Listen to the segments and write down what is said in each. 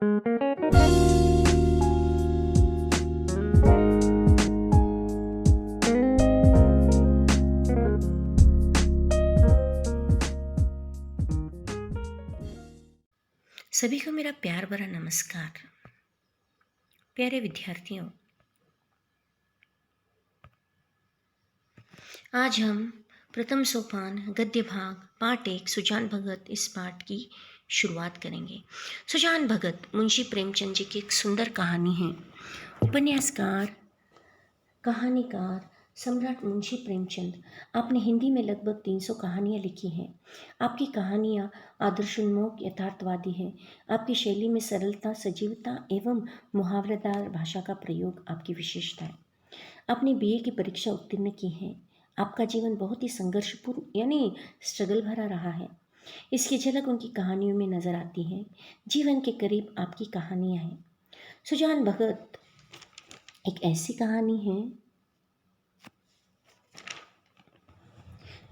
सभी को मेरा प्यार भरा नमस्कार। प्यारे विद्यार्थियों, आज हम प्रथम सोपान गद्य भाग पाठ 1 सुजान भगत इस पाठ की शुरुआत करेंगे। सुजान भगत मुंशी प्रेमचंद जी की एक सुंदर कहानी है। उपन्यासकार, कहानीकार सम्राट मुंशी प्रेमचंद। आपने हिंदी में लगभग 300 कहानियाँ लिखी हैं। आपकी कहानियाँ आदर्शोन्मुख यथार्थवादी हैं। आपकी शैली में सरलता, सजीवता एवं मुहावरेदार भाषा का प्रयोग आपकी विशेषता है। आपने बीए की परीक्षा उत्तीर्ण की है। आपका जीवन बहुत ही संघर्षपूर्ण यानी स्ट्रगल भरा रहा है। इसकी झलक उनकी कहानियों में नजर आती है। जीवन के करीब आपकी कहानियाँ हैं। सुजान भगत एक ऐसी कहानी है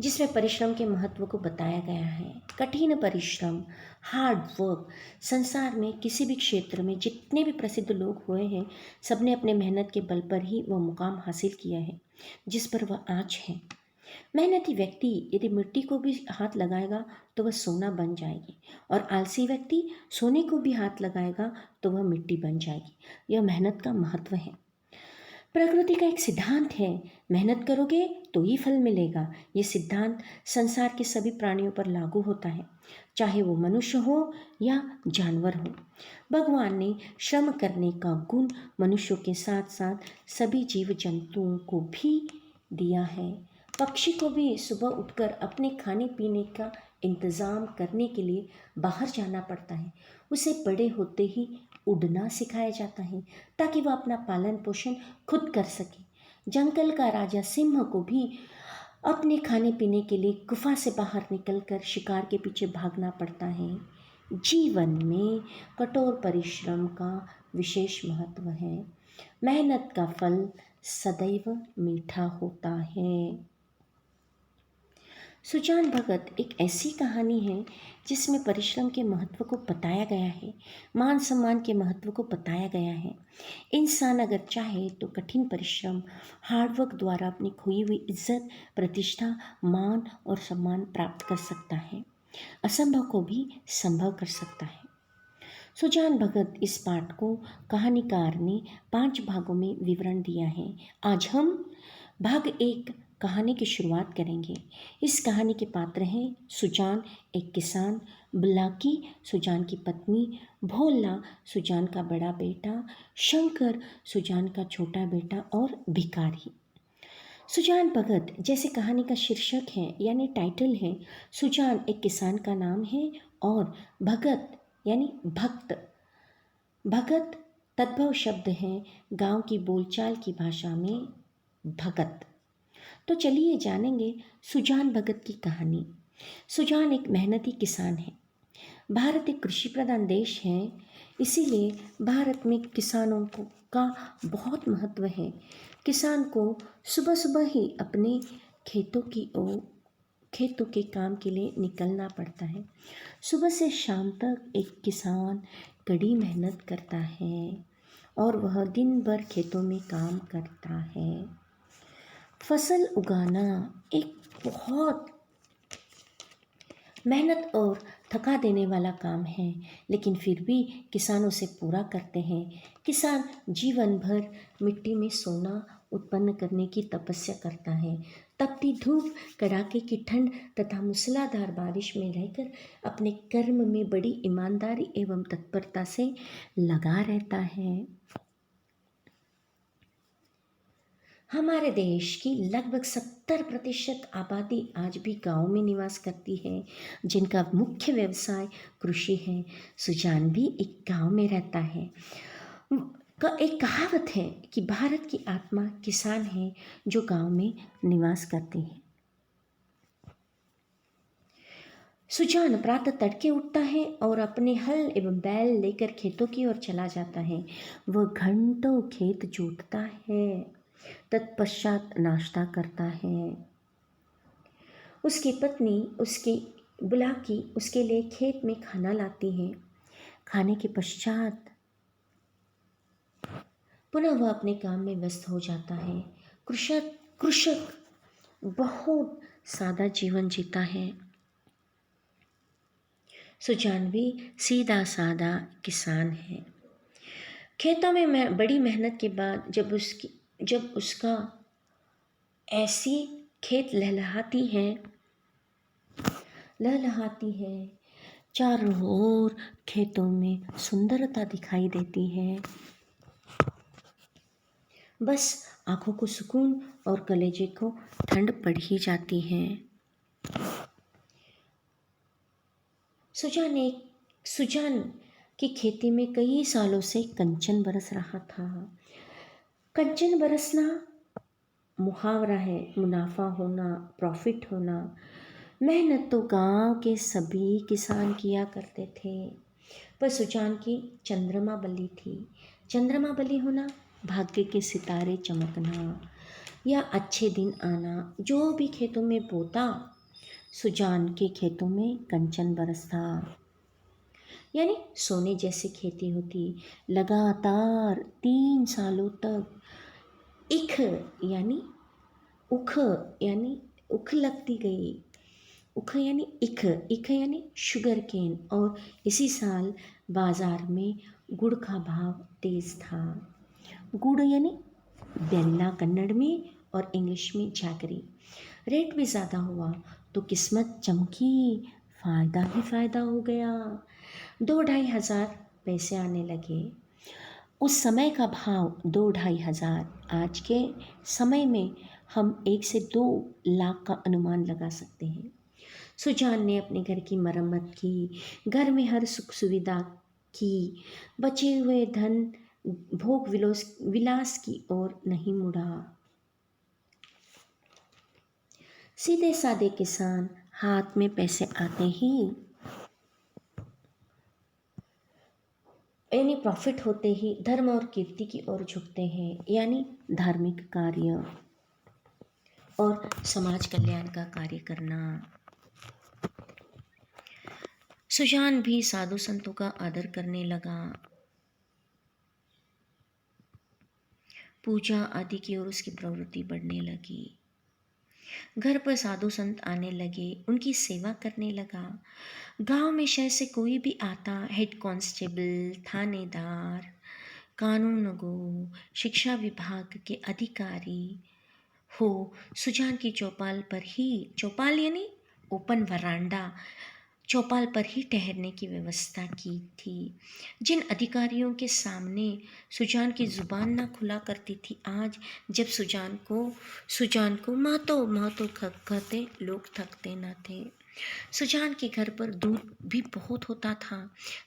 जिसमें परिश्रम के महत्व को बताया गया है। कठिन परिश्रम, हार्ड वर्क। संसार में किसी भी क्षेत्र में जितने भी प्रसिद्ध लोग हुए हैं, सबने अपने मेहनत के बल पर ही वह मुकाम हासिल किया है जिस पर वह आज है। मेहनती व्यक्ति यदि मिट्टी को भी हाथ लगाएगा तो वह सोना बन जाएगी, और आलसी व्यक्ति सोने को भी हाथ लगाएगा तो वह मिट्टी बन जाएगी। यह मेहनत का महत्व है। प्रकृति का एक सिद्धांत है, मेहनत करोगे तो ही फल मिलेगा। ये सिद्धांत संसार के सभी प्राणियों पर लागू होता है, चाहे वो मनुष्य हो या जानवर हो। भगवान ने श्रम करने का गुण मनुष्यों के साथ साथ सभी जीव जंतुओं को भी दिया है। पक्षी को भी सुबह उठकर अपने खाने पीने का इंतज़ाम करने के लिए बाहर जाना पड़ता है। उसे बड़े होते ही उड़ना सिखाया जाता है ताकि वह अपना पालन पोषण खुद कर सके। जंगल का राजा सिंह को भी अपने खाने पीने के लिए गुफा से बाहर निकलकर शिकार के पीछे भागना पड़ता है। जीवन में कठोर परिश्रम का विशेष महत्व है। मेहनत का फल सदैव मीठा होता है। सुजान भगत एक ऐसी कहानी है जिसमें परिश्रम के महत्व को बताया गया है, मान सम्मान के महत्व को बताया गया है। इंसान अगर चाहे तो कठिन परिश्रम, हार्डवर्क द्वारा अपनी खोई हुई इज्जत, प्रतिष्ठा, मान और सम्मान प्राप्त कर सकता है। असंभव को भी संभव कर सकता है। सुजान भगत इस पाठ को कहानीकार ने 5 भागों में विवरण दिया है। आज हम भाग 1 कहानी की शुरुआत करेंगे। इस कहानी के पात्र हैं सुजान एक किसान, बुलाकी सुजान की पत्नी, भोला सुजान का बड़ा बेटा, शंकर सुजान का छोटा बेटा और भिखारी। सुजान भगत जैसे कहानी का शीर्षक है यानी टाइटल है, सुजान एक किसान का नाम है और भगत यानी भक्त। भगत तद्भव शब्द है गांव की बोलचाल की भाषा में भगत। तो चलिए जानेंगे सुजान भगत की कहानी। सुजान एक मेहनती किसान है। भारत एक कृषि प्रधान देश है, इसीलिए भारत में किसानों को का बहुत महत्व है। किसान को सुबह सुबह ही अपने खेतों के काम के लिए निकलना पड़ता है। सुबह से शाम तक एक किसान कड़ी मेहनत करता है और वह दिन भर खेतों में काम करता है। फसल उगाना एक बहुत मेहनत और थका देने वाला काम है, लेकिन फिर भी किसान उसे पूरा करते हैं। किसान जीवन भर मिट्टी में सोना उत्पन्न करने की तपस्या करता है। तपती धूप, कड़ाके की ठंड तथा मूसलाधार बारिश में रहकर अपने कर्म में बड़ी ईमानदारी एवं तत्परता से लगा रहता है। हमारे देश की लगभग 70% आबादी आज भी गांव में निवास करती है, जिनका मुख्य व्यवसाय कृषि है। सुजान भी एक गांव में रहता है। एक कहावत है कि भारत की आत्मा किसान है जो गांव में निवास करते हैं। सुजान प्रातः तड़के उठता है और अपने हल एवं बैल लेकर खेतों की ओर चला जाता है। वह घंटों खेत जोतता है, तत्पश्चात नाश्ता करता है। उसकी पत्नी उसके बुलाकी उसके लिए खेत में खाना लाती है। खाने के पश्चात पुनः वह अपने काम में व्यस्त हो जाता है। कृषक कृषक बहुत सादा जीवन जीता है। सुजान भी सीधा सादा किसान है। खेतों में बड़ी मेहनत के बाद जब उसका ऐसी खेत लहलहाती है, चारों ओर खेतों में सुंदरता दिखाई देती है, बस आंखों को सुकून और कलेजे को ठंड पड़ ही जाती है। सुजान की खेती में कई सालों से कंचन बरस रहा था। कंचन बरसना मुहावरा है, मुनाफा होना, प्रॉफिट होना। मेहनत तो गांव के सभी किसान किया करते थे, पर सुजान की चंद्रमा बली थी। चंद्रमा बली होना, भाग्य के सितारे चमकना या अच्छे दिन आना। जो भी खेतों में बोता, सुजान के खेतों में कंचन बरसता, यानी सोने जैसी खेती होती। लगातार 3 सालों तक इख यानी उख यानी उख लगती गई। उख यानी इख यानी शुगर केन। और इसी साल बाजार में गुड़ का भाव तेज था। गुड़ यानी बेल्ला कन्नड़ में और इंग्लिश में जैगरी। रेट भी ज़्यादा हुआ तो किस्मत चमकी, फ़ायदा ही फ़ायदा हो गया। 2-2.5 हज़ार पैसे आने लगे। उस समय का भाव 2-2.5 हज़ार। आज के समय में हम 1 से 2 लाख का अनुमान लगा सकते हैं। सुजान ने अपने घर की मरम्मत की, घर में हर सुख सुविधा की, बचे हुए धन भोग विलास की ओर नहीं मुड़ा। सीधे साधे किसान हाथ में पैसे आते ही यानी प्रॉफिट होते ही धर्म और कीर्ति की ओर झुकते हैं, यानी धार्मिक कार्य और समाज कल्याण का कार्य करना। सुजान भी साधु संतों का आदर करने लगा। पूजा आदि की ओर उसकी प्रवृत्ति बढ़ने लगी। घर पर साधु संत आने लगे, उनकी सेवा करने लगा। गांव में शहर से कोई भी आता, हेड कांस्टेबल, थानेदार, कानूनगो, शिक्षा विभाग के अधिकारी हो, सुजान की चौपाल यानी ओपन वरांडा, चौपाल पर ही ठहरने की व्यवस्था की थी। जिन अधिकारियों के सामने सुजान की जुबान ना खुला करती थी, आज जब सुजान को मातो कहते लोग थकते न थे। सुजान के घर पर दूध भी बहुत होता था।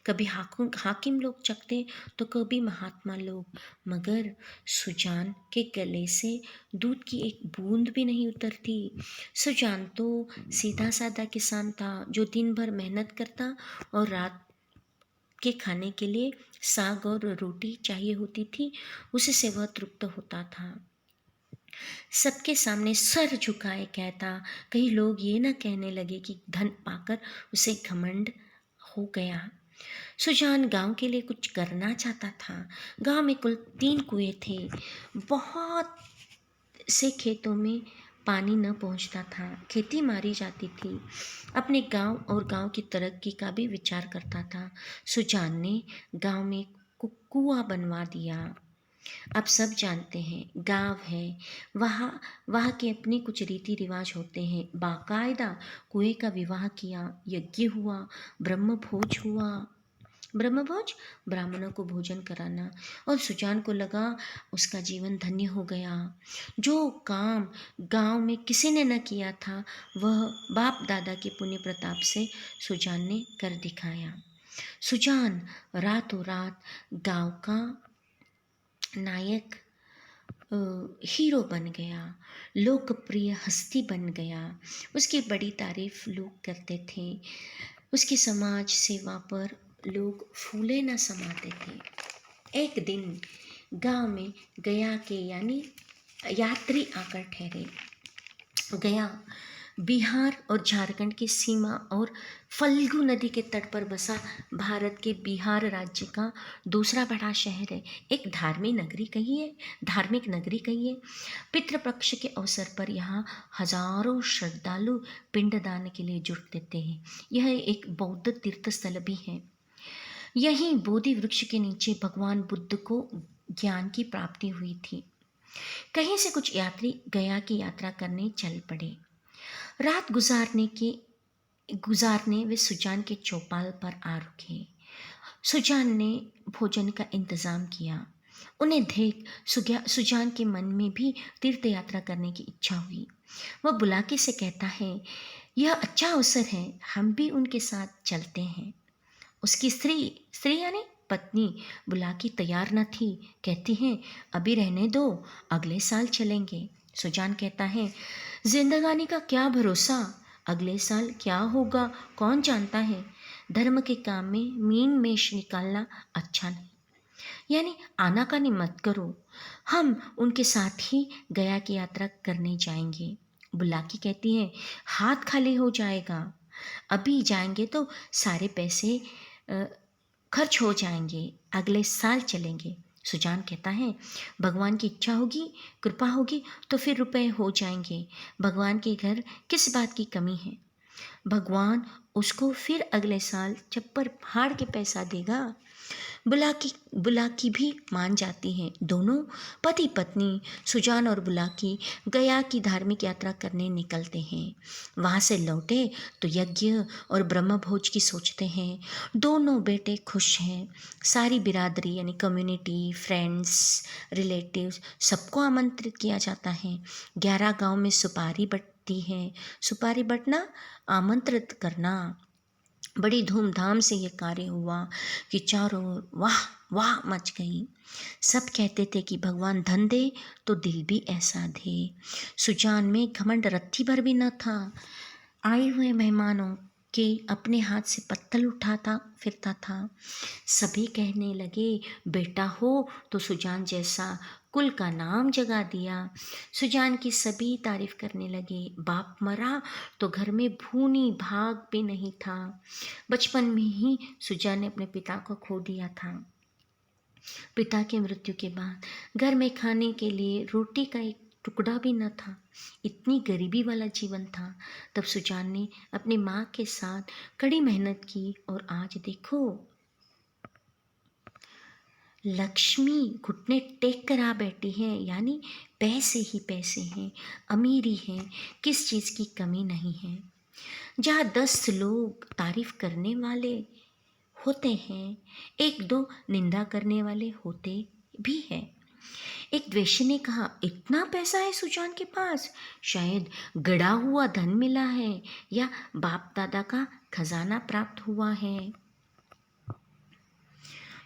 कभी हाकिम लोग चखते तो कभी महात्मा लोग, मगर सुजान के गले से दूध की एक बूंद भी नहीं उतरती। सुजान तो सीधा साधा किसान था, जो दिन भर मेहनत करता और रात के खाने के लिए साग और रोटी चाहिए होती थी, उसी से वह तृप्त होता था। सबके सामने सर झुकाए कहता, कई लोग ये न कहने लगे कि धन पाकर उसे घमंड हो गया। सुजान गांव के लिए कुछ करना चाहता था। गांव में कुल 3 कुएं थे। बहुत से खेतों में पानी न पहुंचता था, खेती मारी जाती थी। अपने गांव और गांव की तरक्की का भी विचार करता था। सुजान ने गांव में कुआं बनवा दिया। अब सब जानते हैं, गांव है, वहाँ के अपने कुछ रीति रिवाज होते हैं। बाकायदा कुएं का विवाह किया, यज्ञ हुआ, ब्रह्मभोज ब्राह्मणों को भोजन कराना, और सुजान को लगा उसका जीवन धन्य हो गया। जो काम गांव में किसी ने न किया था, वह बाप दादा के पुण्य प्रताप से सुजान ने कर दिखाया। सुजान रातों रात गांव का नायक हीरो बन गया, लोकप्रिय हस्ती बन गया। उसकी बड़ी तारीफ लोग करते थे। उसकी समाज सेवा पर लोग फूले न समाते थे। एक दिन गांव में गया के यानी यात्री आकर ठहरे। गया बिहार और झारखंड की सीमा और फल्गु नदी के तट पर बसा भारत के बिहार राज्य का दूसरा बड़ा शहर है। एक धार्मिक नगरी कहिए। पितृपक्ष के अवसर पर यहाँ हजारों श्रद्धालु पिंडदान के लिए जुट देते हैं। यह एक बौद्ध तीर्थ स्थल भी है। यहीं बोधि वृक्ष के नीचे भगवान बुद्ध को ज्ञान की प्राप्ति हुई थी। कहीं से कुछ यात्री गया की यात्रा करने चल पड़े। रात गुजारने वे सुजान के चौपाल पर आ रुके। सुजान ने भोजन का इंतजाम किया। उन्हें देख सुजान के मन में भी तीर्थ यात्रा करने की इच्छा हुई। वह बुलाकी से कहता है, यह अच्छा अवसर है, हम भी उनके साथ चलते हैं। उसकी स्त्री यानी पत्नी बुलाकी तैयार न थी। कहती हैं, अभी रहने दो, अगले साल चलेंगे। सुजान कहता है, जिंदगानी का क्या भरोसा, अगले साल क्या होगा कौन जानता है। धर्म के काम में मीन मेष निकालना अच्छा नहीं, यानी आनाकानी मत करो। हम उनके साथ ही गया की यात्रा करने जाएंगे। बुलाकी कहती है, हाथ खाली हो जाएगा, अभी जाएंगे तो सारे पैसे खर्च हो जाएंगे, अगले साल चलेंगे। सुजान कहता है, भगवान की इच्छा होगी, कृपा होगी तो फिर रुपए हो जाएंगे। भगवान के घर किस बात की कमी है, भगवान उसको फिर अगले साल चप्पर फाड़ के पैसा देगा। बुलाकी भी मान जाती हैं। दोनों पति पत्नी सुजान और बुलाकी गया की धार्मिक यात्रा करने निकलते हैं। वहाँ से लौटे तो यज्ञ और ब्रह्मभोज की सोचते हैं। दोनों बेटे खुश हैं। सारी बिरादरी यानी कम्युनिटी, फ्रेंड्स, रिलेटिव्स सबको आमंत्रित किया जाता है। 11 गांव में सुपारी बटती है। सुपारी बटना, आमंत्रित करना। बड़ी धूमधाम से ये कार्य हुआ कि चारों ओर वाह वाह मच गई। सब कहते थे कि भगवान धन दे तो दिल भी ऐसा दे। सुजान में घमंड रत्ती भर भी न था। आए हुए मेहमानों के अपने हाथ से पत्तल उठाता फिरता था। सभी कहने लगे, बेटा हो तो सुजान जैसा, कुल का नाम जगा दिया। सुजान की सभी तारीफ करने लगे। बाप मरा तो घर में भूनी भाग भी नहीं था। बचपन में ही सुजान ने अपने पिता को खो दिया था। पिता की मृत्यु के बाद घर में खाने के लिए रोटी का एक टुकड़ा भी न था। इतनी गरीबी वाला जीवन था। तब सुजान ने अपनी माँ के साथ कड़ी मेहनत की और आज देखो, लक्ष्मी घुटने टेक कर आ बैठी है, यानी पैसे ही पैसे हैं, अमीरी है, किस चीज़ की कमी नहीं है। जहाँ 10 लोग तारीफ करने वाले होते हैं, 1-2 निंदा करने वाले होते भी हैं। एक वेश्या ने कहा, इतना पैसा है सुजान के पास, शायद गड़ा हुआ धन मिला है या बाप दादा का खजाना प्राप्त हुआ है।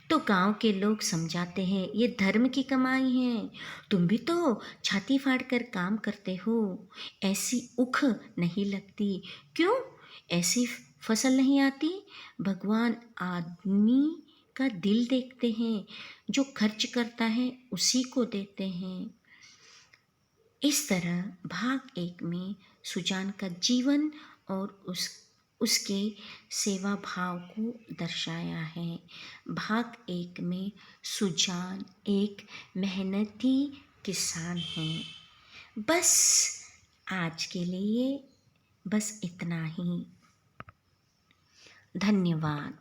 तो गांव के लोग समझाते हैं, ये धर्म की कमाई है, तुम भी तो छाती फाड़ कर काम करते हो, ऐसी उख नहीं लगती। क्यों ऐसी फसल नहीं आती? भगवान आदमी का दिल देखते हैं, जो खर्च करता है उसी को देते हैं। इस तरह भाग 1 में सुजान का जीवन और उसके सेवा भाव को दर्शाया है। भाग 1 में सुजान एक मेहनती किसान है। बस आज के लिए बस इतना ही। धन्यवाद।